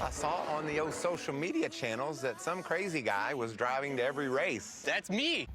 I saw on the old social media channels that some crazy guy was driving to every race. That's me.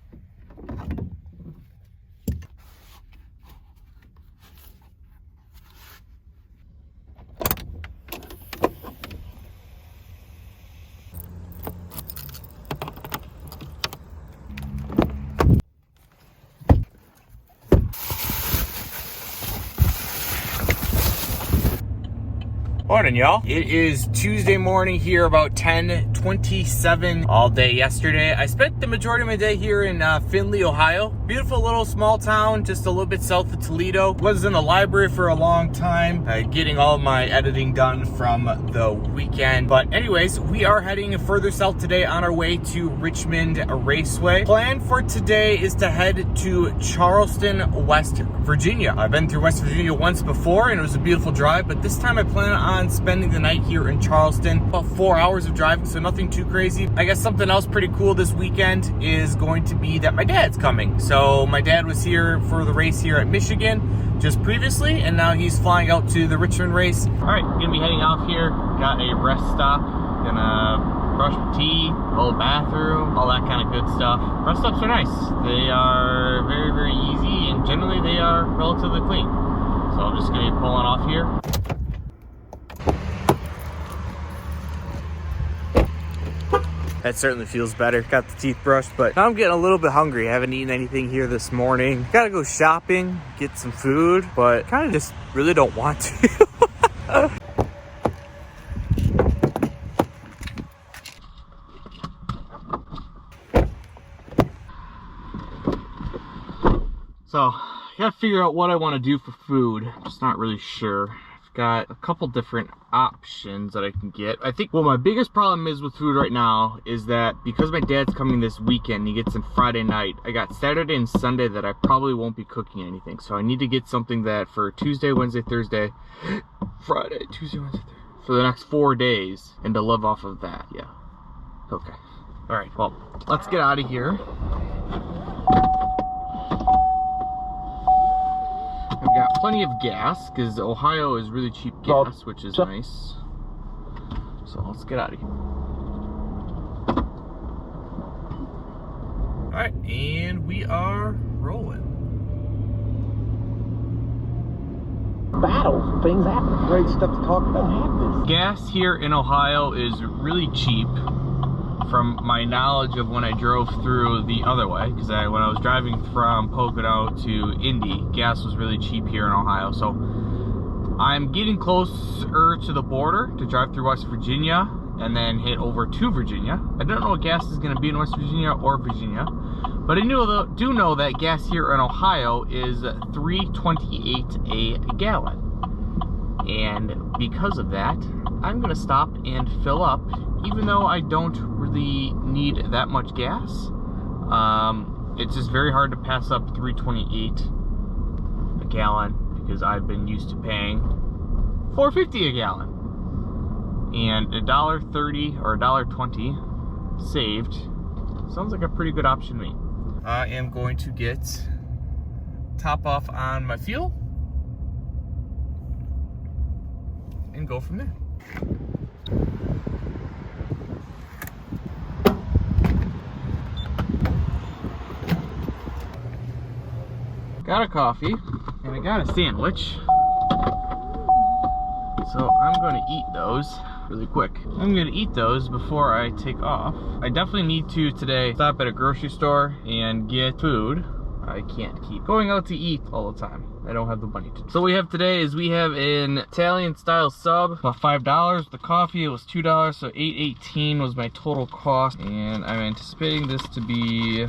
Morning, y'all. It is Tuesday morning here, about 10:27. All day yesterday. I spent the majority of my day here in Findlay, Ohio. Beautiful little small town, just a little bit south of Toledo. Was in the library for a long time, getting all my editing done from the weekend. But anyways, we are heading further south today on our way to Richmond Raceway. Plan for today is to head to Charleston, West Virginia. I've been through West Virginia once before and it was a beautiful drive, but this time I plan on spending the night here in Charleston. About 4 hours of driving, so nothing too crazy. I guess something else pretty cool this weekend is going to be that my dad's coming. So my dad was here for the race here at Michigan just previously, and now he's flying out to the Richmond race. All right, gonna be heading out here. Got a rest stop. Gonna brush my teeth, little bathroom, all that kind of good stuff. Rest stops are nice. They are very, very easy, and generally they are relatively clean. So I'm just gonna be pulling off here. That certainly feels better. Got the teeth brushed, but now I'm getting a little bit hungry. I haven't eaten anything here this morning. Gotta go shopping, get some food, but kind of just really don't want to. So, I gotta figure out what I want to do for food. Just not really sure. Got a couple different options that I can get. I think, well, my biggest problem is with food right now is that because my dad's coming this weekend, he gets in Friday night. I got Saturday and Sunday that I probably won't be cooking anything. So I need to get something that for Tuesday, Wednesday, Thursday, Friday, Tuesday, Wednesday, Thursday, for the next 4 days, and to live off of that. Yeah. Okay. All right. Well, let's get out of here. I've got plenty of gas because Ohio is really cheap gas, which is nice. So let's get out of here. All right, and we are rolling. Battles, things happen. Great stuff to talk about. Gas here in Ohio is really cheap. From my knowledge of when I drove through the other way, because when I was driving from Pocono to Indy, gas was really cheap here in Ohio. So I'm getting closer to the border to drive through West Virginia and then hit over to Virginia. I don't know what gas is going to be in West Virginia or Virginia, but I do know that gas here in Ohio is $3.28 a gallon. And because of that, I'm going to stop and fill up, even though I don't really need that much gas. It's just very hard to pass up $3.28 a gallon because I've been used to paying $4.50 a gallon. And $1.30 or $1.20 saved sounds like a pretty good option to me. I am going to get top off on my fuel and go from there. Got a coffee and I got a sandwich, so I'm going to eat those really quick. I'm going to eat those before I take off. I definitely need to today stop at a grocery store and get food. I can't keep going out to eat all the time. I don't have the money to. So what we have today is we have an Italian style sub, about $5. The coffee, it was $2, so $8.18 was my total cost. And I'm anticipating this to be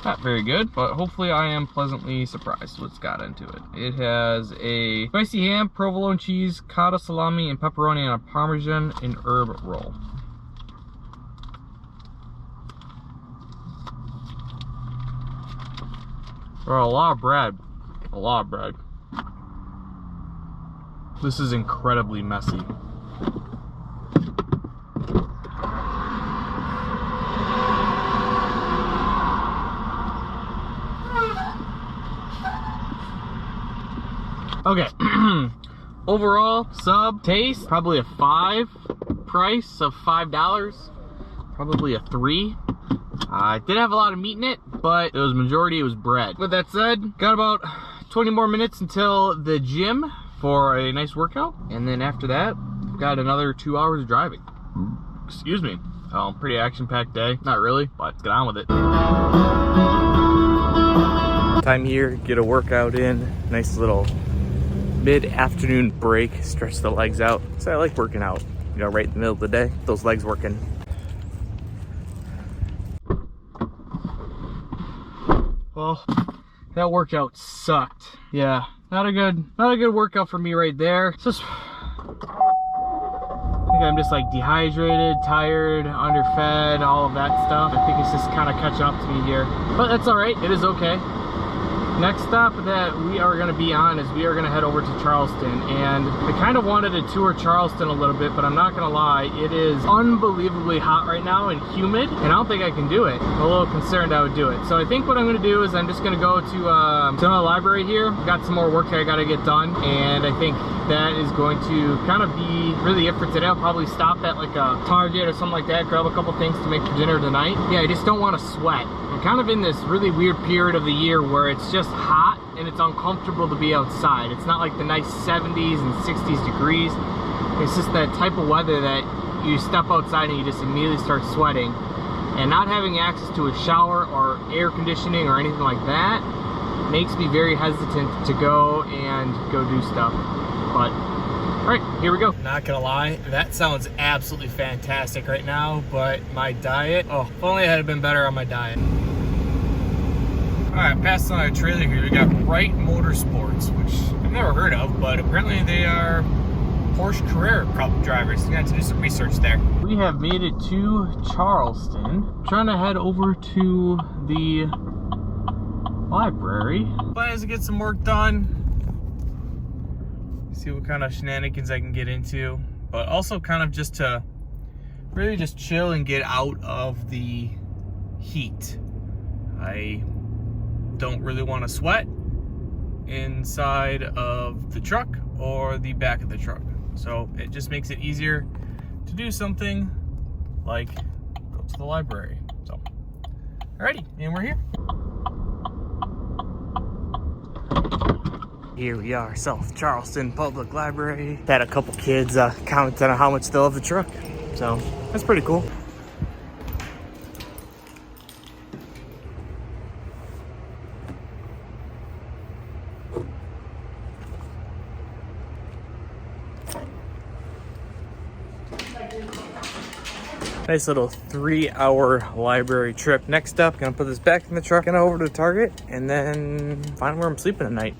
not very good, but hopefully I am pleasantly surprised what's got into it. It has a spicy ham, provolone cheese, cotta salami, and pepperoni on a Parmesan and herb roll. Or a lot of bread. A lot of bread. This is incredibly messy. Okay. overall sub taste, probably a 5. Price of $5, probably a 3. It did have a lot of meat in it, but it was bread. With that said, got about 20 more minutes until the gym for a nice workout, and then after that, I've got another 2 hours of driving. Excuse me. Pretty action-packed day. Not really, but let's get on with it. Time here, get a workout in. Nice little mid-afternoon break, stretch the legs out. So I like working out, you know, right in the middle of the day, those legs working. Well, that workout sucked. Yeah, not a good workout for me right there. It's just, I think I'm just like dehydrated, tired, underfed, all of that stuff. I think it's just kind of catching up to me here, but that's all right. It is okay. Next stop that we are going to be on is we are going to head over to Charleston, and I kind of wanted to tour Charleston a little bit, but I'm not going to lie, it is unbelievably hot right now and humid, and I don't think I can do it. I'm a little concerned I would do it. So I think what I'm going to do is I'm just going to go to the library here. I've got some more work I got to get done, and I think that is going to kind of be really it for today. I'll probably stop at like a Target or something like that, grab a couple things to make for dinner tonight. Yeah, I just don't want to sweat. I'm kind of in this really weird period of the year where it's just hot and it's uncomfortable to be outside. It's not like the nice 70s and 60s degrees. It's just that type of weather that you step outside and you just immediately start sweating. And not having access to a shower or air conditioning or anything like that makes me very hesitant to go do stuff. But all right, here we go. Not gonna lie, that sounds absolutely fantastic right now, but my diet, oh, if only I had been better on my diet. All right, past on our trailer here, we got Wright Motorsports, which I've never heard of, but apparently they are Porsche Carrera Cup drivers. You got to do some research there. We have made it to Charleston. Trying to head over to the library. Plan is to get some work done. See what kind of shenanigans I can get into, but also kind of just to really just chill and get out of the heat. I don't really want to sweat inside of the truck or the back of the truck, so it just makes it easier to do something like go to the library. So alrighty, and we're here. Here we are, South Charleston Public Library. Had a couple kids comment on how much they love the truck, so that's pretty cool. Nice little 3-hour library trip. Next up, gonna put this back in the truck and over to Target, and then find where I'm sleeping tonight.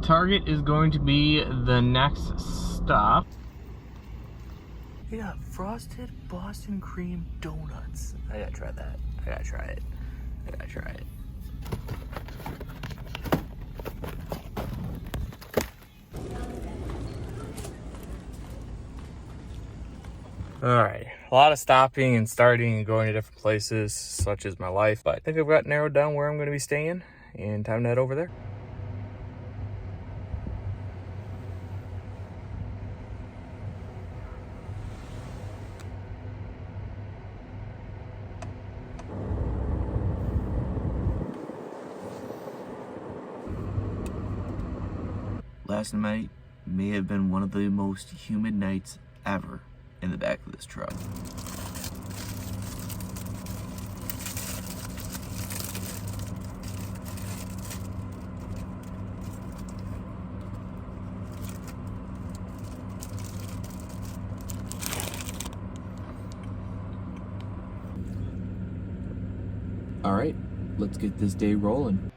Target is going to be the next stop. They got frosted Boston cream donuts. I gotta try that. I gotta try it. I gotta try it. All right, a lot of stopping and starting and going to different places, such as my life, but I think I've got narrowed down where I'm gonna be staying, and time to head over there. Last night may have been one of the most humid nights ever in the back of this truck. All right, let's get this day rolling.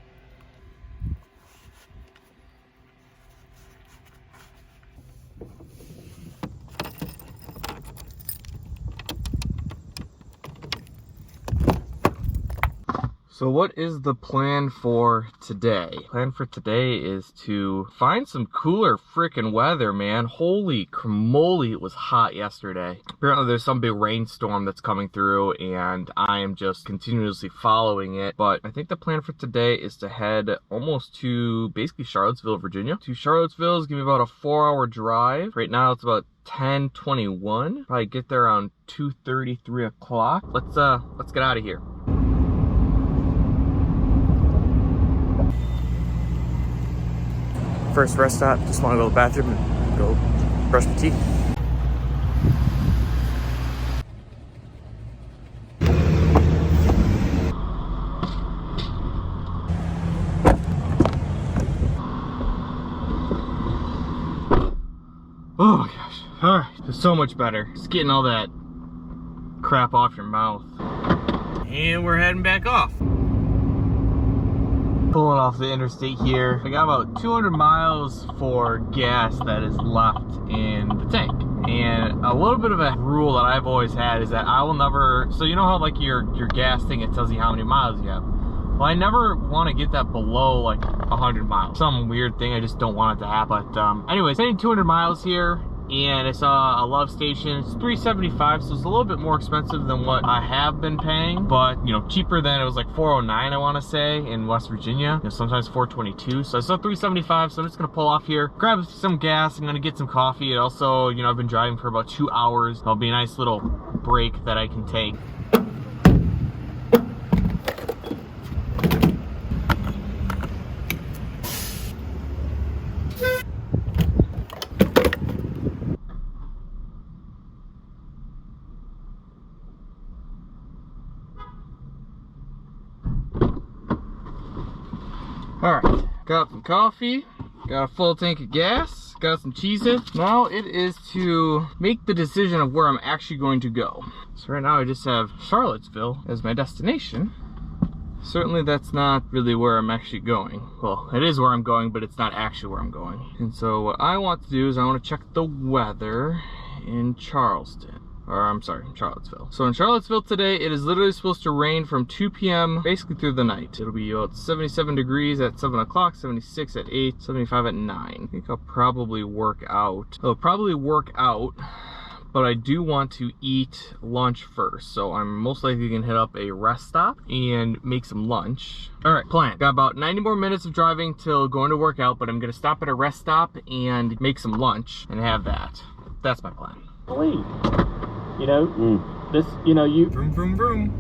So what is the plan for today? Plan for today is to find some cooler freaking weather, man. Holy camoly, it was hot yesterday. Apparently there's some big rainstorm that's coming through and I am just continuously following it. But I think the plan for today is to head almost to basically Charlottesville, Virginia. To Charlottesville is gonna be about a 4-hour drive. Right now it's about 10:21. Probably get there around 2:30, 3 o'clock. Let's get out of here. First rest stop, just want to go to the bathroom and go brush my teeth. Oh my gosh, all right, it's so much better. It's getting all that crap off your mouth. And we're heading back off. Pulling off the interstate here. I got about 200 miles for gas that is left in the tank. And a little bit of a rule that I've always had is that I will never, so you know how like your gas thing, it tells you how many miles you have. Well, I never want to get that below like 100 miles. Some weird thing, I just don't want it to happen. But anyways, spending 200 miles here. And I saw a love station. It's $375, so it's a little bit more expensive than what I have been paying, but you know, cheaper than it was like $409, I want to say, in West Virginia. You know, sometimes $422. So I saw $375. So I'm just gonna pull off here, grab some gas. I'm gonna get some coffee. And also, you know, I've been driving for about 2 hours. That'll be a nice little break that I can take. Alright, got some coffee, got a full tank of gas, got some Cheez-Its. Now it is to make the decision of where I'm actually going to go. So right now I just have Charlottesville as my destination. Certainly that's not really where I'm actually going. Well, it is where I'm going, but it's not actually where I'm going. And so what I want to do is I want to check the weather in Charleston. Or I'm sorry, Charlottesville. So in Charlottesville today, it is literally supposed to rain from 2 p.m. basically through the night. It'll be about 77 degrees at 7 o'clock, 76 at 8, 75 at 9. I think I'll probably work out. It'll probably work out, but I do want to eat lunch first. So I'm most likely gonna hit up a rest stop and make some lunch. All right, plan. Got about 90 more minutes of driving till going to work out, but I'm gonna stop at a rest stop and make some lunch and have that. That's my plan. Please. You know, this, you know, you... Vroom, vroom, vroom.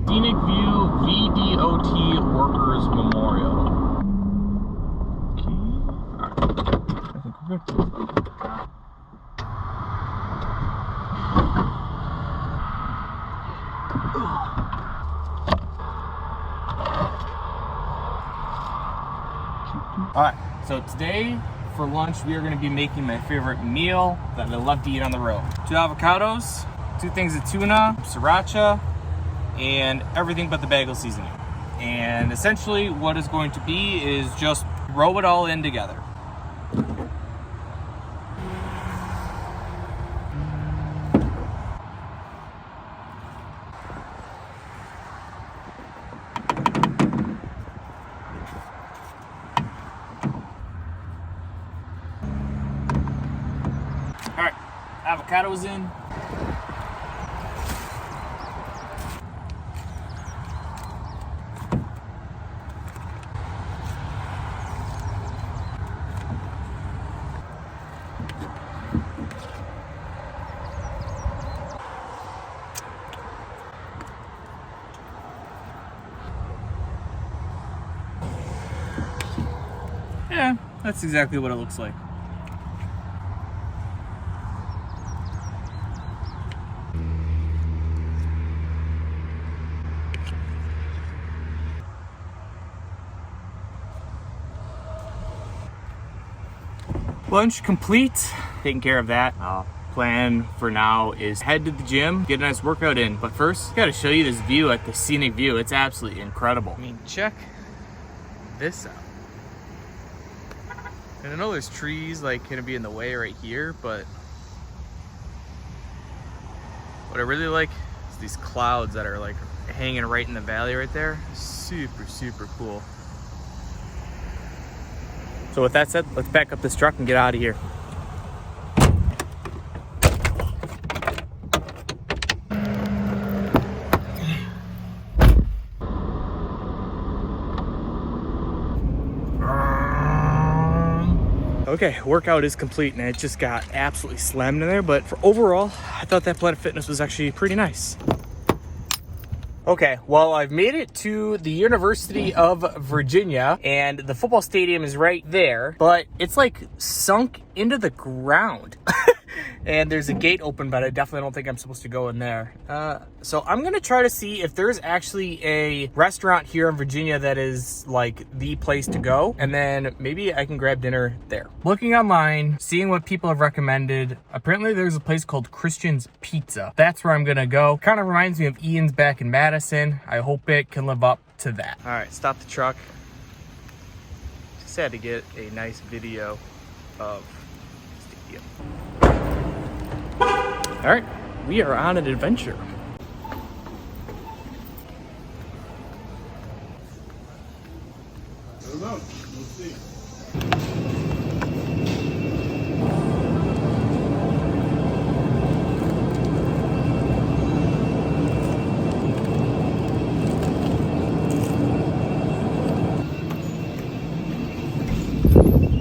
Scenic View VDOT Workers Memorial. Okay. Alright. I think we're good. Alright, so today for lunch, we are going to be making my favorite meal that I love to eat on the road. 2 avocados, 2 things of tuna, sriracha, and everything but the bagel seasoning. And essentially what it's going to be is just roll it all in together. Alright, avocados in. Yeah, that's exactly what it looks like. Lunch complete, taking care of that. Plan for now is head to the gym, get a nice workout in. But first, gotta show you this view at the Scenic View. It's absolutely incredible. I mean, check this out. And I know there's trees like gonna be in the way right here, but what I really like is these clouds that are like hanging right in the valley right there. Super, super cool. So with that said, let's back up this truck and get out of here. Okay, workout is complete and it just got absolutely slammed in there, but for overall, I thought that Planet Fitness was actually pretty nice. Okay, well, I've made it to the University of Virginia and the football stadium is right there, but it's like sunk into the ground. And there's a gate open, but I definitely don't think I'm supposed to go in there. So I'm gonna try to see if there's actually a restaurant here in Virginia that is like the place to go, and then maybe I can grab dinner there. Looking online, seeing what people have recommended, apparently there's a place called Christian's Pizza. That's where I'm gonna go. Kind of reminds me of Ian's back in Madison. I hope it can live up to that. All right, stop the truck. Just had to get a nice video of the stadium. All right, we are on an adventure. I don't know. We'll see.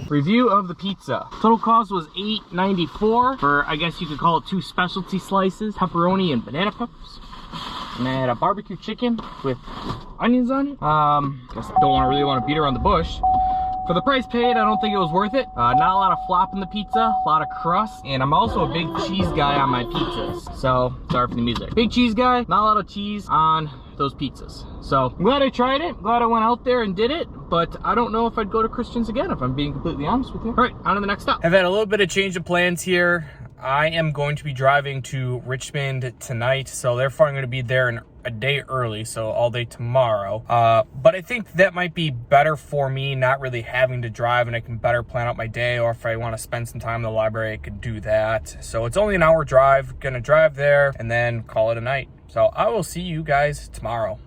Review of the pizza. Total cost was $8.94 for, I guess you could call it 2 specialty slices, pepperoni and banana peppers. And I had a barbecue chicken with onions on it. Guess don't really want to beat around the bush. For the price paid, I don't think it was worth it. Not a lot of flop in the pizza, a lot of crust, and I'm also a big cheese guy on my pizzas. So, sorry for the music. Big cheese guy, not a lot of cheese on those pizzas. So, I'm glad I tried it, glad I went out there and did it, but I don't know if I'd go to Christian's again, if I'm being completely honest with you. All right, on to the next stop. I've had a little bit of change of plans here. I am going to be driving to Richmond tonight, so therefore I'm going to be there a day early, so all day tomorrow. But I think that might be better for me, not really having to drive, and I can better plan out my day, or if I want to spend some time in the library, I could do that. So it's only an hour drive, gonna drive there and then call it a night. So I will see you guys tomorrow.